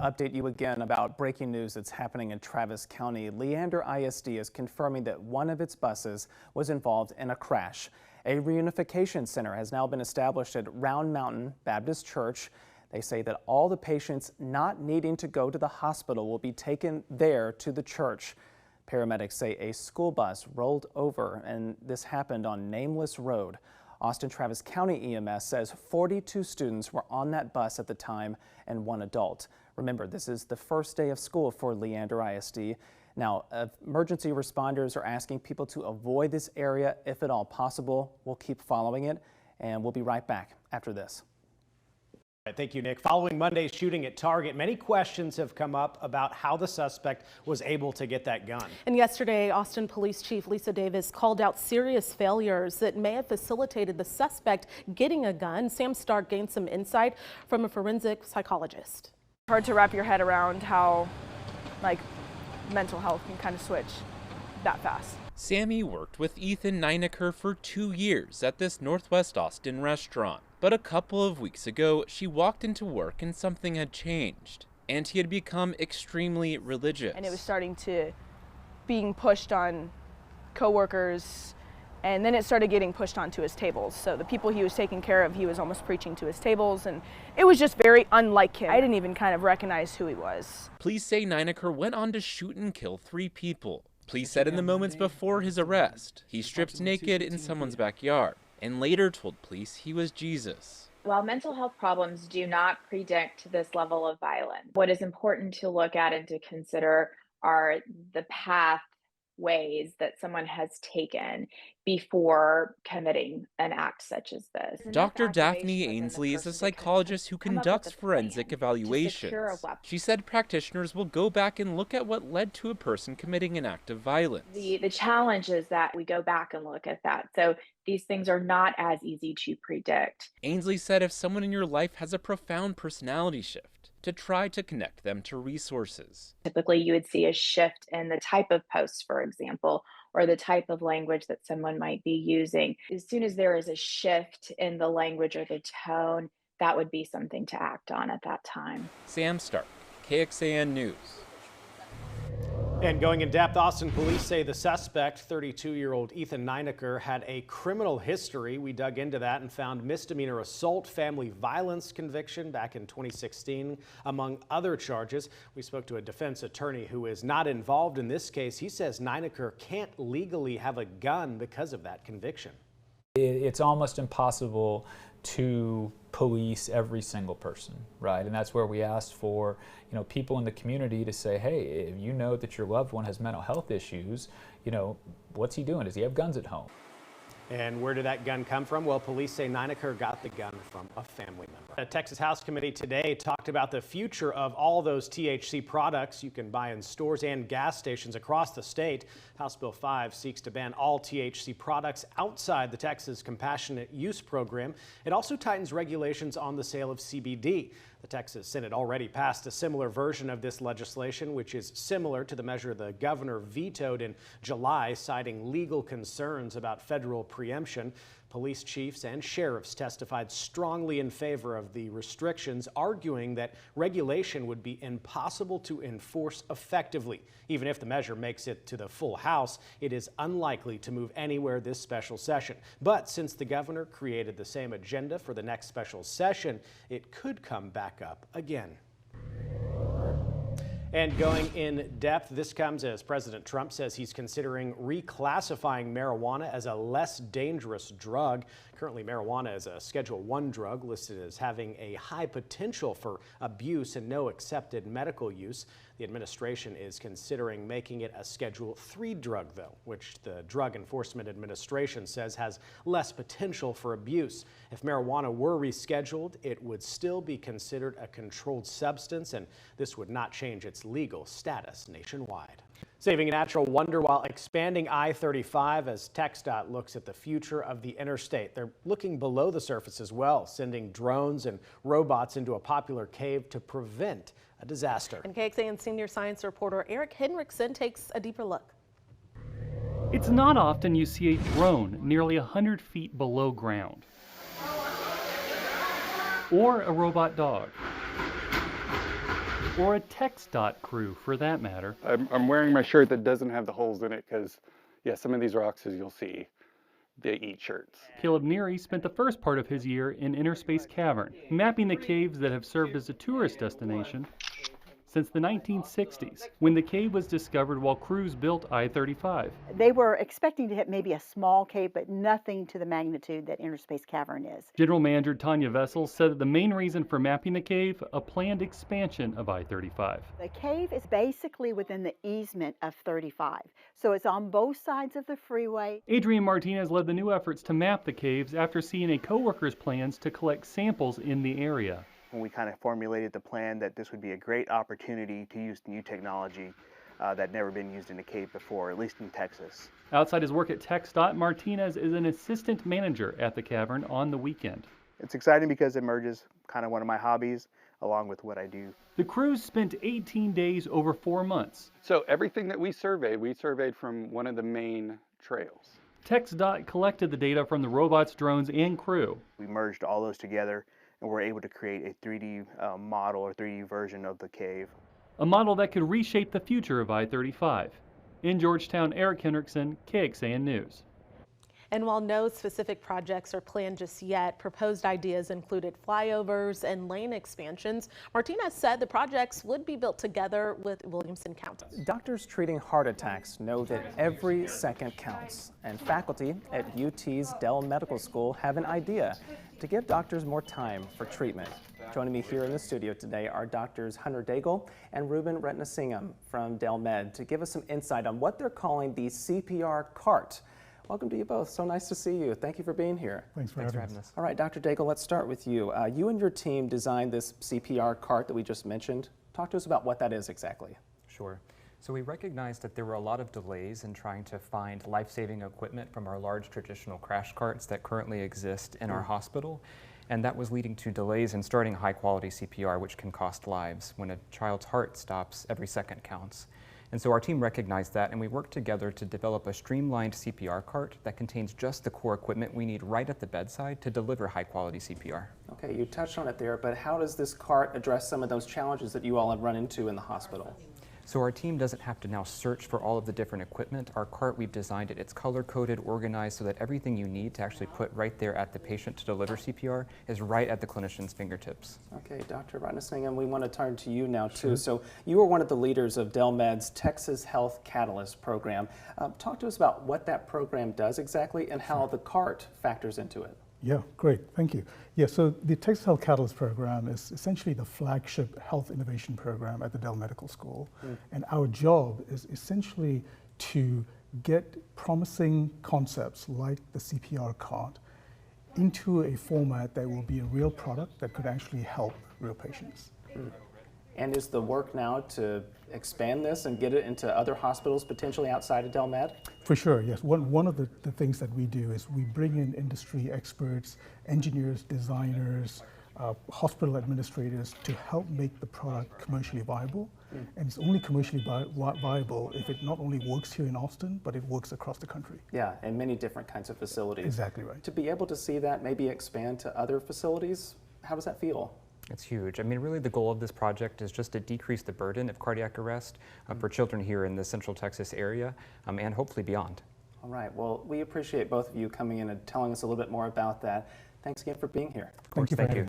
update you again about breaking news that's happening in Travis County. Leander ISD is confirming that one of its buses was involved in a crash. A reunification center has now been established at Round Mountain Baptist Church. They say that all the patients not needing to go to the hospital will be taken there to the church. Paramedics say a school bus rolled over, and this happened on Nameless Road. Austin Travis County EMS says 42 students were on that bus at the time and one adult. Remember, this is the first day of school for Leander ISD. Now, emergency responders are asking people to avoid this area if at all possible. We'll keep following it, and we'll be right back after this. Thank you, Nick. Following Monday's shooting at Target, many questions have come up about how the suspect was able to get that gun. And yesterday, Austin Police Chief Lisa Davis called out serious failures that may have facilitated the suspect getting a gun. Sam Stark gained some insight from a forensic psychologist. Hard to wrap your head around how, mental health can kind of switch that fast. Sammy worked with Ethan Nineker for 2 years at this Northwest Austin restaurant. But a couple of weeks ago, she walked into work and something had changed. And he had become extremely religious. And it was starting to being pushed on coworkers, and then it started getting pushed onto his tables. So the people he was taking care of, he was almost preaching to his tables, and it was just very unlike him. I didn't even kind of recognize who he was. Police say Nineker went on to shoot and kill 3 people. Police said in the moments before his arrest, he stripped naked in someone's backyard, and later told police he was Jesus. While mental health problems do not predict this level of violence, what is important to look at and to consider are the pathways that someone has taken before committing an act such as this. Dr. Daphne Ainsley is a psychologist who conducts forensic evaluations. She said practitioners will go back and look at what led to a person committing an act of violence. The challenge is that we go back and look at that. So these things are not as easy to predict. Ainsley said if someone in your life has a profound personality shift, to try to connect them to resources. Typically, you would see a shift in the type of posts, for example, or the type of language that someone might be using. As soon as there is a shift in the language or the tone, that would be something to act on at that time. Sam Stark, KXAN News. And going in depth, Austin police say the suspect, 32-year-old Ethan Nineker, had a criminal history. We dug into that and found misdemeanor assault, family violence conviction back in 2016, among other charges. We spoke to a defense attorney who is not involved in this case. He says Nineker can't legally have a gun because of that conviction. It's almost impossible to police every single person, right? And that's where we asked for, people in the community to say, hey, if you know that your loved one has mental health issues, what's he doing? Does he have guns at home? And where did that gun come from? Well, police say Nineker got the gun from a family member. A Texas House Committee today talked about the future of all those THC products you can buy in stores and gas stations across the state. House Bill 5 seeks to ban all THC products outside the Texas Compassionate Use Program. It also tightens regulations on the sale of CBD. The Texas Senate already passed a similar version of this legislation, which is similar to the measure the governor vetoed in July, citing legal concerns about federal preemption. Police chiefs and sheriffs testified strongly in favor of the restrictions, arguing that regulation would be impossible to enforce effectively. Even if the measure makes it to the full House, it is unlikely to move anywhere this special session. But since the governor created the same agenda for the next special session, it could come back up again. And going in depth, this comes as President Trump says he's considering reclassifying marijuana as a less dangerous drug. Currently, marijuana is a Schedule I drug listed as having a high potential for abuse and no accepted medical use. The administration is considering making it a Schedule III drug, though, which the Drug Enforcement Administration says has less potential for abuse. If marijuana were rescheduled, it would still be considered a controlled substance, and this would not change its legal status nationwide. Saving a natural wonder while expanding I-35 as TxDOT looks at the future of the interstate. They're looking below the surface as well, sending drones and robots into a popular cave to prevent a disaster. And KXAN senior science reporter Eric Henriksen takes a deeper look. It's not often you see a drone nearly 100 feet below ground, or a robot dog. or a TxDOT crew for that matter. I'm wearing my shirt that doesn't have the holes in it because, yeah, some of these rocks, as you'll see, they eat shirts. Caleb Neary spent the first part of his year in Inner Space Cavern, mapping the caves that have served as a tourist destination since the 1960s, when the cave was discovered while crews built I-35. They were expecting to hit maybe a small cave, but nothing to the magnitude that Inner Space Cavern is. General Manager Tanya Vessels said that the main reason for mapping the cave, a planned expansion of I-35. The cave is basically within the easement of 35, so it's on both sides of the freeway. Adrian Martinez led the new efforts to map the caves after seeing a co-worker's plans to collect samples in the area. When we kind of formulated the plan that this would be a great opportunity to use new technology that never been used in a cave before, at least in Texas. Outside his work at TxDOT, Martinez is an assistant manager at the cavern on the weekend. It's exciting because it merges kind of one of my hobbies along with what I do. The crews spent 18 days over 4 months. So everything that we surveyed from one of the main trails. TxDOT collected the data from the robots, drones, and crew. We merged all those together and we're able to create a 3D model or 3D version of the cave. A model that could reshape the future of I-35. In Georgetown, Eric Hendrickson, KXAN News. And while no specific projects are planned just yet, proposed ideas included flyovers and lane expansions. Martinez said the projects would be built together with Williamson County. Doctors treating heart attacks know that every second counts, and faculty at UT's Dell Medical School have an idea to give doctors more time for treatment. Joining me here in the studio today are Doctors Hunter Daigle and Ruben Retnasingham from Dell Med to give us some insight on what they're calling the CPR cart. Welcome to you both. So nice to see you. Thank you for being here. Thanks for having us. All right, Dr. Daigle, let's start with you. You and your team designed this CPR cart that we just mentioned. Talk to us about what that is exactly. Sure. So we recognized that there were a lot of delays in trying to find life-saving equipment from our large traditional crash carts that currently exist in our hospital. And that was leading to delays in starting high-quality CPR, which can cost lives. When a child's heart stops, every second counts. And so our team recognized that, and we worked together to develop a streamlined CPR cart that contains just the core equipment we need right at the bedside to deliver high-quality CPR. Okay, you touched on it there, but how does this cart address some of those challenges that you all have run into in the hospital? So our team doesn't have to now search for all of the different equipment. Our cart, we've designed it. It's color-coded, organized, so that everything you need to actually put right there at the patient to deliver CPR is right at the clinician's fingertips. Okay, Dr. Retnasingham, we want to turn to you now too. Sure. So you are one of the leaders of Dell Med's Texas Health Catalyst program. Talk to us about what that program does exactly and how the cart factors into it. Yeah, great, thank you. Yeah, so the Texas Health Catalyst program is essentially the flagship health innovation program at the Dell Medical School. And our job is essentially to get promising concepts like the CPR cart into a format that will be a real product that could actually help real patients. And is the work now to expand this and get it into other hospitals potentially outside of Dell Med? For sure, yes. One of the things that we do is we bring in industry experts, engineers, designers, hospital administrators to help make the product commercially viable. And it's only commercially viable if it not only works here in Austin, but it works across the country. Yeah, and many different kinds of facilities. Exactly right. To be able to see that maybe expand to other facilities, how does that feel? It's huge. I mean, really the goal of this project is just to decrease the burden of cardiac arrest for children here in the Central Texas area and hopefully beyond. All right. Well, we appreciate both of you coming in and telling us a little bit more about that. Thanks again for being here. Thank you.